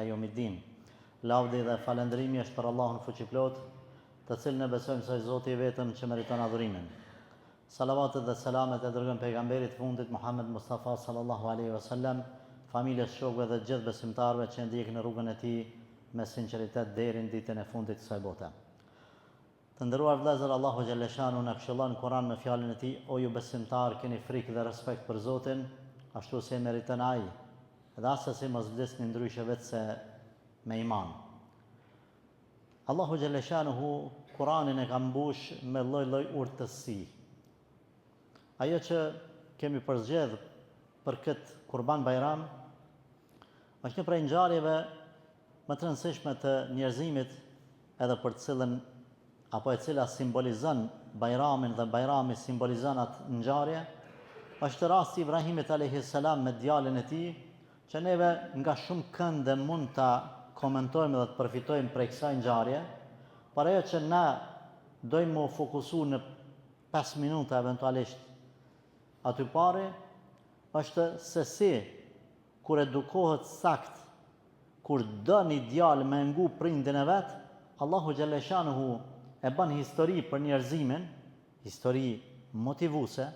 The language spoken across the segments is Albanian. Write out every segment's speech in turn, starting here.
Jomiddin. Lavdi dhe falëndrimi është për Allahun fuqiplot, të cilën e besojmë se Zoti i vetëm që meriton adhurimin. Salavatet dhe selamet e dërgojmë pejgamberit fundit Muhammed Mustafa sallallahu alaihi wasallam, familjes, shokëve dhe gjithë besimtarëve që ndjekin në rrugën e tij me sinqeritet deri në ditën e fundit të kësaj bote. Të nderuar vëllezër, Allahu xhaleshanu na këshillon në Kur'an me fjalën e tij: O ju besimtar, keni frikë dhe respekt për Zotin, ashtu si e meriton ai, dhe asesi mos vdesni ndryshe vetë se me iman. Allahu xhaleshanuhu Kur'anin e ka mbush me lloj-lloj urtësi. Ajo që kemi përzgjedh për këtë Kurban Bajram është një prej ngjarjeve më të rëndësishme të njerëzimit, edhe për të cilën apo e cila simbolizon Bajramin dhe Bajrami simbolizon atë ngjarje, është rasti i Ibrahimit alayhis salam me djalin e tij, që neve nga shumë kënde mund ta komentojmë dhe të përfitojmë prej kësaj ngjarje, por ajo që na dojmë u fokusu në 5 minuta eventualisht aty pare, është se si kur edukohet sakt, kur do një djalë me ngu prindin e vet, Allahu xhaleshanuhu e bën histori për njerëzimin, histori motivuese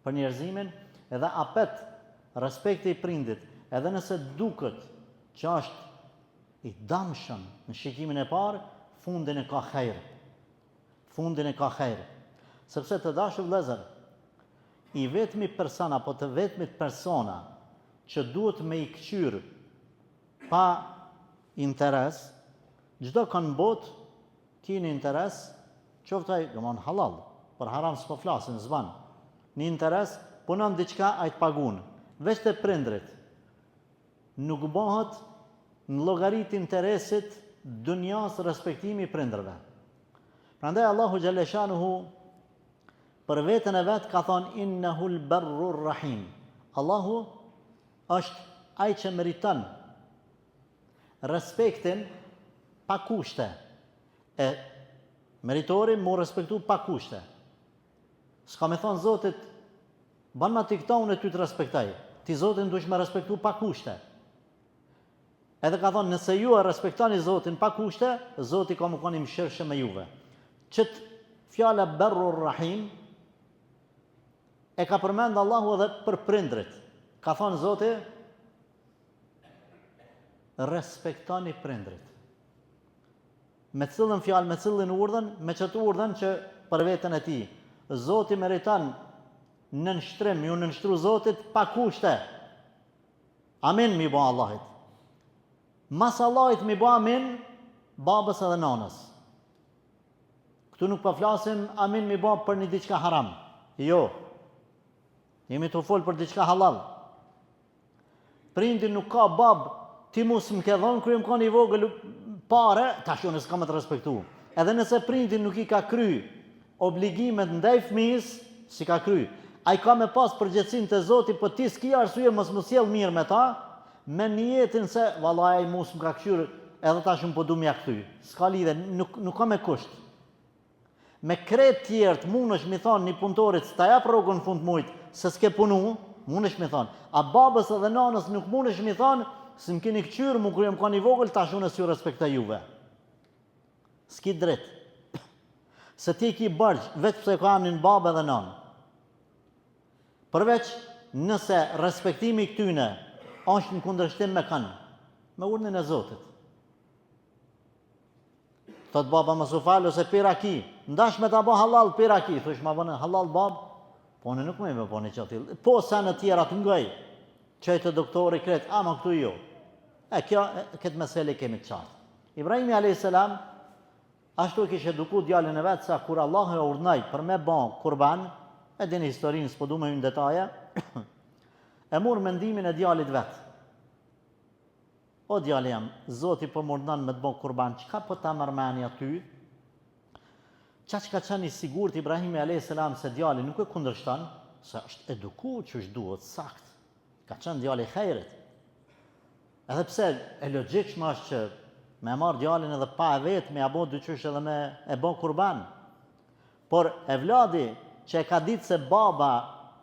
për njerëzimin, edhe apet respekti i prindit, edhe nëse duket që është i damshëm në shikimin e parë, fundin e ka hajër. Fundin e ka hajër. Sepse të dashur vëllezër, i vetmi person apo të vetmit persona që duhet me i kqyr pa interes, çdo kanë botë kini interes, qoftë ai, domthon halal, për haram s'po flasin, s'ban. Në interes punon diçka ai të pagun, veç të prindrit. Nuk bëhet në llogarit interesit dunjas respektimi i prindërve. Prandaj Allahu xhaleshanuhu për veten e vet ka thonë innahul barrur rahim. Allahu është ai që meriton respektin pa kushte. E meritori mu respektu pa kushte. S'ka me thonë Zotit, ban ma ti këta unë e ty të respektaj. Ti Zotin duhesh me respektu pa kushte. Edhe ka thonë, nëse ju e respektoni Zotin pa kushte, Zoti ka më koni mëshirshëm me juve. Qëtë fjala barrur rahim e ka përmend Allahu edhe për prindrit. Ka thonë Zoti, respektoni prindrit. Me cillën fjalë, me cillën urdhën, me çet urdhën që për veten e tij. Zoti meriton nënshtrim, ju nënshtru Zotit pa kushte. Amin mi bo Allahit. Mas Allahit mi bo amin babës edhe nanës. Këtu nuk po flasim amin mi bo për një diçka haram. Jo. Jemi të folë për diçka halal. Prindi nuk ka babë, ti mu s'm ke dhënë kur më ka një vogël pare, tash unë s'kam të respektu. Edhe nëse prindi nuk i ka kry obligimet ndaj fëmijës, si ka kry. Ai ka me pas përgjegjësinë te Zoti, po ti s'ki arsye mos më sjell mirë me ta, me niyetin se vallahi ai mos më ka kthyer, edhe tash un po du m'ja kthy. S'ka lidhje, nuk ka me kusht. Me kret tjerë mundesh mi thon një punëtorit s'ta jap rrogën në fund muajit se s'ke punu, mundesh mi thon. A babës edhe nanës nuk mundesh mi thon se më keni kqyr mu kur jam ka një vogël, tash unë s'ju respektoj juve. S'ki drejt. Se ti ki bërgj vetë pse ka një babë edhe nanë. Përveç nëse respektimi këtyne është në kundërshtim me kanë, me urdhën e Zotit. Thot baba më sufal ose piraki, ndash me ta bë halal piraki, thosh ma bënë halal bab, po në nuk me bëni çatil. Po sa në tjera të ngoj, çojtë doktori kret, ama këtu jo. Kjo këtë mesele kemi të qartë. Ibrahimi alayhis salam ashtu kishte eduku djalin e vet sa kur Allahu e urdhnoi për me bën kurban, e dini historinë, s'po du me hynë detaje, e mur mendimin e djalit vet. O djali jam, Zoti po më urdhnon me të bën kurban, çka po ta marrmani aty? Qa që ka qenë i sigurt Ibrahimi alayhis salam se djali nuk e kundërshton, se është eduku që është duhet sakt. Ka qenë djali i hajrit. Edhe pse e logjikshme është që me marr djalin edhe pa e vetë, me abo dyqysh edhe me e bën kurban. Por e vladi që e ka ditë se baba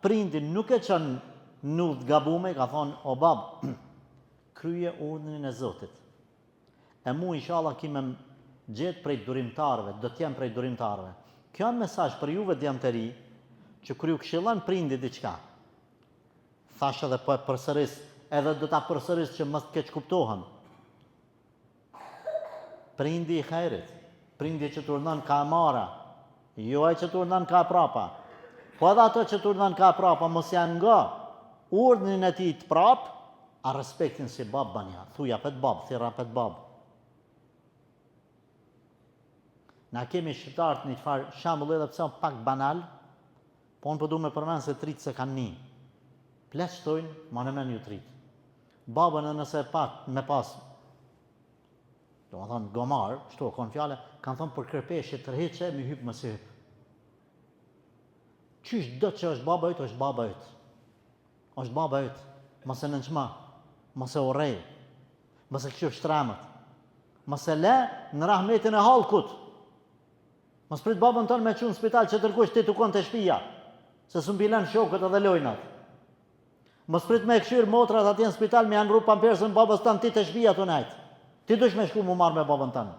prindin nuk e qenë nuk gabume, ka thonë, o bab, kryje urdhënin e Zotit. e mu inshallah kime gjetë prej durimtarëve, do t'jem prej durimtarëve. Kjo është mesazh për juve djemtëri, që kur ju këshillon prindi diçka, thash edhe po e përsëris, edhe do ta përsëris që mos të keq kuptohen. Prindi i hajrit, prindi që të urdhon ka marra, jo ai që të urdhon ka prapa. Po edhe ato që të urdhon ka prapa, mos janë nga urdhnin e tij të prap, a respektin si bab banja, thuja pet bab, thirra pet bab. Na kemi shqiptarët një çfarë shembull edhe pse pak banal, po unë po du me përmend se tritë se kanë një. Pleçtojnë, ma në men ju tritë. Babën e nëse pak me pas, do më thonë gomar, shto konë fjale, kanë thonë për kërpeshje tërheqe, mi hypë më si hypë. Qysh do që është baba ytë, është baba ytë. është baba ytë. Mëse në nëqma, mëse urej, mëse këshyf shtramët, mëse le në rahmetin e halkut. Mëse prit babën tonë me qunë në spital që tërkush ti të konë të shpia, se së mbilen shokët edhe lojnat. Mëse prit me këshyr motrat atje në spital me janë ru pampersën babës tanë ti të shpia të najtë. Ti dush me shku mu marrë me babën tanë.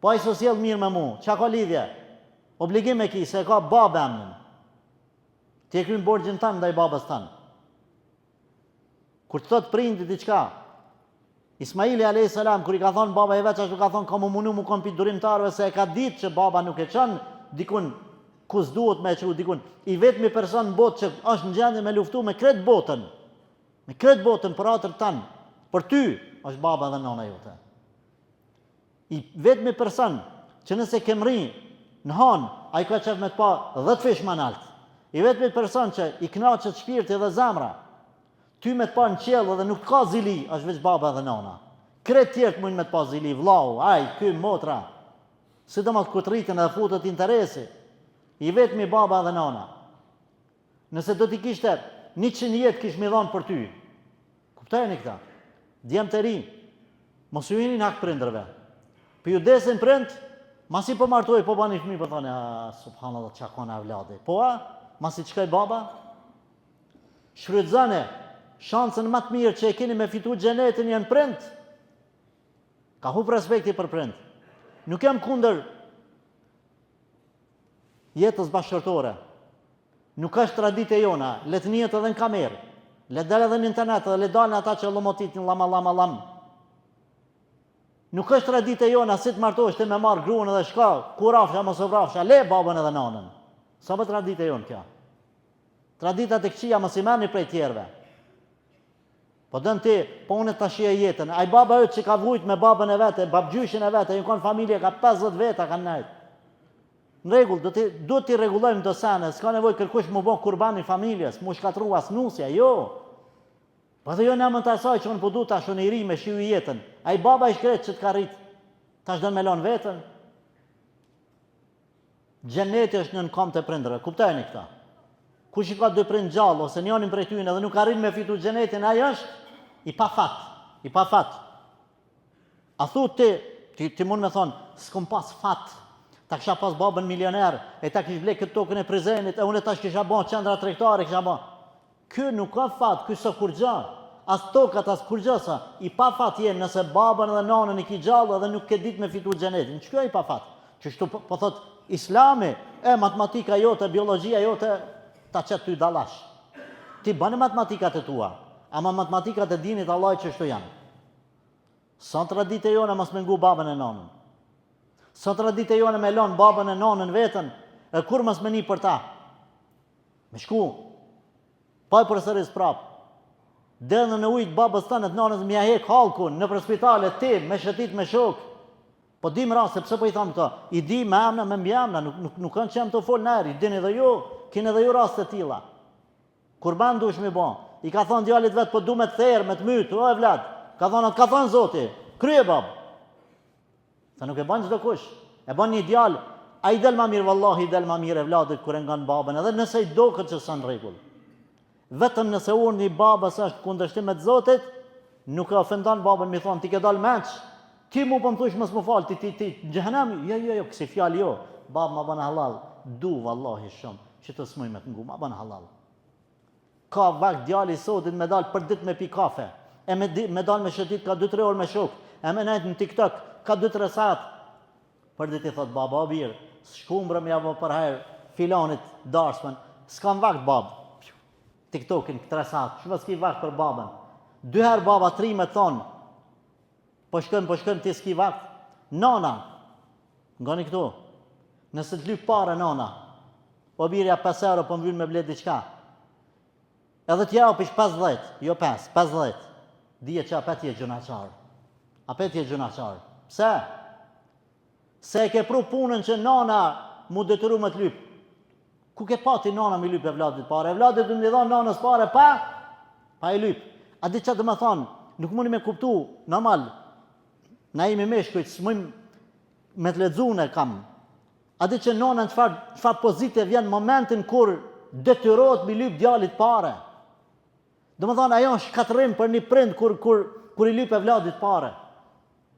Po a i sosjel mirë me mu, qa ka lidhje? Obligim e ki, se ka babë emnin. Ti e krynë borgjën tanë ndaj babës tanë. Kur të thotë prindi diçka, Ismaili a.s. kur i ka thonë baba i veç ashtu ka thonë ka mu munu mu kon pi durimtarve se e ka ditë që baba nuk e qënë dikun kus duhet me qru dikun. I vetëmi person në botë që është në gjendje me luftu me kretë botën. Me kretë botën për atër tanë. Për ty është baba dhe nona jote. I vetëmi person që nëse kemri në hanë, a i ka qef me të pa 10 fish ma naltë. I vetëmi person që i knaqët shpirti dhe zamra, ty me të pa në qelë dhe nuk ka zili, është veç baba dhe nona. Kretë tjertë mujnë me të pa zili, vlau, aj, ky, motra. Si do më të kutritën edhe futët interesi, i vetëmi baba dhe nona. Nëse do t'i kishte 100 jetë kish mi dhonë për ty. Kuptojni këta? Djemë të ri, mos ju jini në hakë prindrëve. Për ju desin prind, masi po martoj, po bani fmi, po thone, subhanallah, qa kone avladi. Po masi qkaj baba? Shfrytëzane, shansën më të mirë që e keni me fitu xhenetin janë prind. Ka hup respekti për prind. Nuk jam kundër jetës bashkërtore. Nuk është traditë e jona, le të njihet edhe në kamerë, le dalë edhe në internet, edhe le dalën ata që lomotitin lam. Nuk është traditë e jona si të martohesh ti me marr gruan edhe shka, ku rafsha mos u vrafsha, le babën edhe nanën. Sa më traditë e jonë kjo? Traditat e këqija mos i merrni prej tjerëve. Po dën ti, po unë ta shije jetën. Ai baba yt që ka vujt me babën e vet, babgjyshin e vet, ai ka familje ka 50 veta kanë nejt. Në rregull, duhet t'i rregullojmë të sene, s'ka nevojë kërkush më bë kurban i familjes, më shkatrua as nusja, jo. Po dhe jo në amën të asaj që unë po du tash unë i ri me shiu jetën. Ai baba i shkret që t'ka rrit, tash dën me lon vetën. Xheneti është në kam të prindërve, kuptojeni këta. Kush i ka dy prind gjallë ose njënin prej tyre dhe nuk arrin me fitu xhenetin, ai është i pa fat. A thu ti mund me thonë, s'kom pas fat. Ta kisha pas babën milioner, e ta kish blek këtë tokën e Prizrenit, e unë tash kisha bën qendra tregtare, kisha bën. Ky nuk ka fat, ky s'o kur gjë. As tokat as kur gjë sa. I pa fat jenë nëse babën dhe nanën i ki gjallë dhe nuk ke ditë me fitu xhenetin. Ç'ka i pa fat? Ç'shtu po thot Islami, matematika jote, biologjia jote ta qëtë ty dalash. Ti bënë matematikat e tua, ama matematikat e dinit Allah që shtu janë. Sa traditë e jone mas me ngu babën e nanën. Sa traditë e jone me lonë babën e nanën vetën, e kur mas me një për ta. Me shku, pa i përsëris prapë. Dërnë në ujtë babës tënë të nanës mja hek halkun, në për spitalet tim, me shëtit me shok. Po di më rase, pëse po i thamë këta? I di me emna, me mbjemna, nuk kanë që jam të folë nërë, i dini dhe ju, kini dhe ju rast të tila. Kurban dush mi bon. I ka thonë djallit vetë, po du me të therë, me të mytë, o e vlad. Ka thonë zoti, krye babë. Sa nuk e banë çdo kush. E banë një djallë, a i del ma mirë, vallahi, i del ma mirë e vladit kër e nga në babën, edhe nëse i do këtë që së në regull. Vetëm nëse unë një babës është kundërshtim me të zotit, nuk e ofendan babën, mi thonë, ti ke dalë menç, ti mu për më thush mësë më falë, ti gjëhenem, jo, kësi fjallë jo, babë ma banë halal, du, vallahi shumë, që të smuj me të ngu, ma banë halal. Ka vakt djali sotit me dalë për dit me pi kafe, e me dalë me shëtit ka 2-3 orë me shok, e me nejtë në TikTok, ka 2-3 saat, për dit i thot baba, o birë, shkumbrëm javë për herë, filanit darsmen, s'kam vakt babë, TikTokin 3 saat, shumë s'ki vakt për babën, 2 herë baba 3 me thonë, po shkëm, ti s'ki vakt, nana, nga një këtu, nëse të lyp pare nana, o birja 5 euro, po më vynë me blet diqka, edhe t'ja o pish 50, jo 5, 50, dije që apet je gjunaqar, apet je gjunaqar, pse? Se e ke pru punën që nana mu detyru me t'lyp, ku ke pati nana mi lyp e vladit pare, e vladit du më dhon nanës pare, pa i lyp, a di që të më thonë, nuk mundi me kuptu, normal, na imi meshkujt, s'mujmë me të lexuar kam. A di që nona në çfarë pozite vjen momentin kur detyrohet mi lyp djalit pare. Domethënë ajo është shkatërrim për një prind kur i lyp e vladit pare.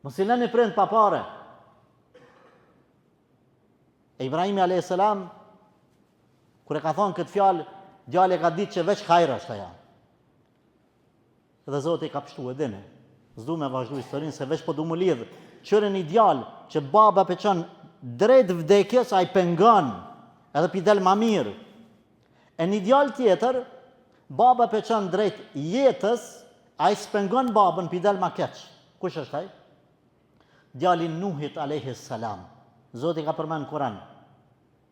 Mos i lëni prind pa pare. E Ibrahimi a.s. kur e ka thonë këtë fjalë, djali ka ditë që veç hajra është ajo. Dhe Zoti ka pështu e dini. S'du me vazhdu historinë se veç po du më lidhë. Qërën një djalë që baba peqon drejt vdekjes, a i pengon, edhe pi del ma mirë. E një djalë tjetër, baba peqon drejt jetës, a i s'pengon babën, pi del ma keq. Kush është ai? Djalin Nuhit a.s. Zoti ka përmenë në Kur'an.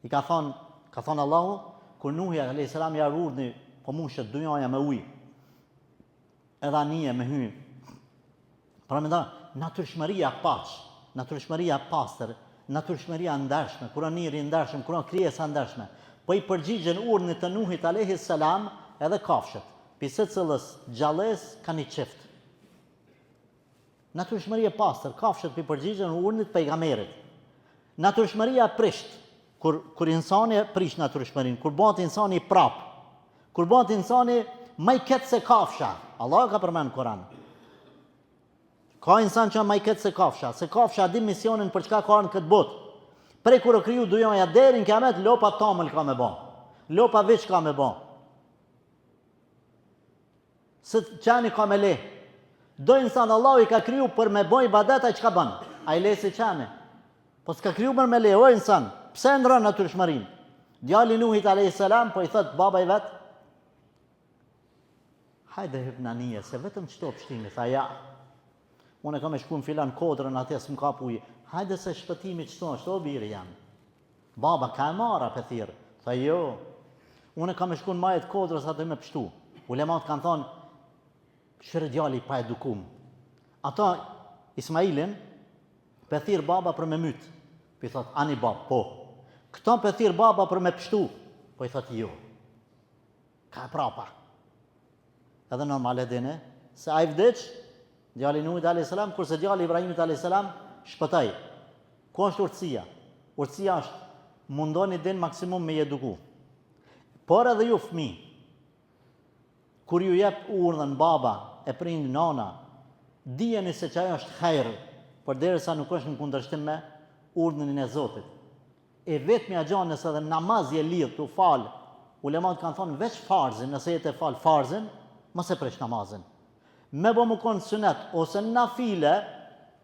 I ka thonë Allahu, kur Nuhi a.s. ja rurni, po mushet dunjaja me ujë, edhe anije me hyjë. Pra me da, natyrshmëria paq, natyrshmëria pastër, natyrshmëria ndershme, kuraniri ndershme, kuran krijesa ndershme. Po i përgjigjen urdhnit të Nuhit a.s. edhe kafshët. Pse secilës gjallës ka një çift. Natyrshmëria pastër, kafshët i përgjigjen urdhnit pejgamberit. Natyrshmëria prisht, kur insani prish natyrshmërinë, kur bëhet insani prap, kur bëhet insani më i keq se kafsha. Allah ka përmend në Kur'an. Ka insan që ma i ketë se kafsha di misionin për çka ka në këtë botë. Prej kur o kriju dujoja deri në kiamet, lopa tamël ka me ba. Lopa veç ka me ba. Se qani ka me le. Do insan Allah i ka kriju për me boj ibadet, a i qka banë? A i le si qani. Po s'ka kriju për me le, o insan, pse ndronë natyrshmërinë? Djali Nuhit a.s. po i thëtë baba i vetë, hajde hypnanie, se vetëm qëto pështimi, tha ja. Unë e kam e shku në filan kodrën atje s'm ka ujë. Hajde se shpëtimi qëto është, o biri jam. Baba ka e mara për thirë. Tha jo. Unë e kam e shku në majet kodrës atë me pështu. Ulemat kanë thonë, shërë djali pa edukum. Ata, Ismailin, për thirë baba për me mytë. Për i thotë, ani bab, po. Këta për thirë baba për me pështu. Po i thotë, jo. Ka e prapa. Edhe normal e dine, se a i vdeq, djali Nuhit a.s. kurse djali Ibrahimit a.s. shpëtaj. Ku është urtësia? Urtësia është mundoni din maksimum me eduku. Por edhe ju fëmi, kur ju jep urdhën baba e prind nana, dijeni se që ajo është hajrë, por derisa nuk është në kundërshtim me urdhën e Zotit. E vetmi a gjanë nëse edhe namaz je lidh të falë, ulemat kanë thonë veç farzin, nëse jetë e falë farzin, mos e presh namazin. Me bo më konë sunet, ose na file,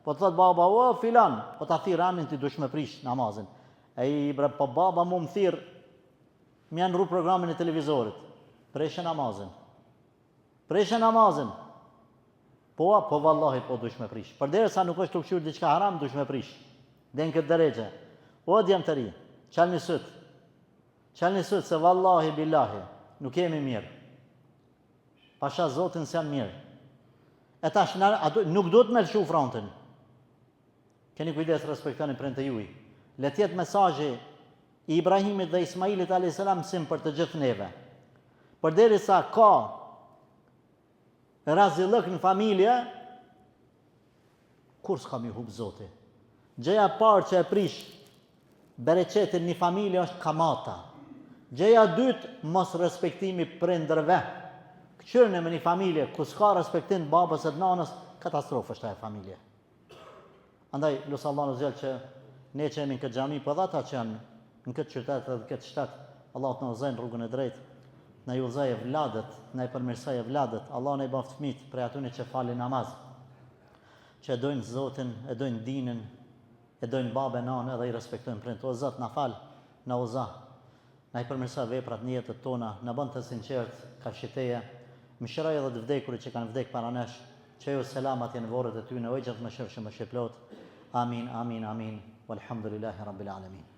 po të thotë baba, o filan, po ta thirë anin ti dush me prish namazin. E i bre, po baba mu më thirë, më janë rru programin e televizorit, preshe namazin. Preshe namazin. Po vallahi, po dush me prish. Për derisa nuk është të këshur diçka haram, dush me prish. Dhe në këtë dërejgje. O djem të ri, qal një sët. Qal një sët se vallahi, billahi, nuk jemi mirë. Pasha Zotin se janë mirë. E tash, nuk do të me lëshu frontin. Keni kujdes, respektoni prind të juj. Let jetë mesazhi i Ibrahimit dhe Ismailit a.s. mësim për të gjithë neve. Për derisa ka razillëk në familje, kur s'ka mi hub Zoti? Gjeja parë që e prish bereqetin një familje është kamata. Gjeja dytë, mos respektimi prindërve. Këqyrën e me një familje, ku s'ka respektim babës e të nanës, katastrofë është e familje. Andaj, lusë Allah në zhjel që ne që jemi në këtë gjami, për dhe ata që janë në këtë qytet dhe këtë shtet, Allah të në uzajnë rrugën e drejtë, në ju uzaj e vladet, në i përmirsaj e vladet, Allah në i baft fmit prej atuni që fali namaz, që e dojnë Zotin, e dojnë dinën, e dojnë babën, nanë edhe i respektojnë prindët. O Zot, na fal, na uza, na i përmirëso veprat në jetët tona, na bën të sinqert ka shiteje, mëshiroj edhe të vdekurit që kanë vdek para nesh, që ju selamat janë vorët e ty në ojgjët më shërshë më shqiplot. Amin, amin, amin. Walhamdulillahi Rabbil Alamin.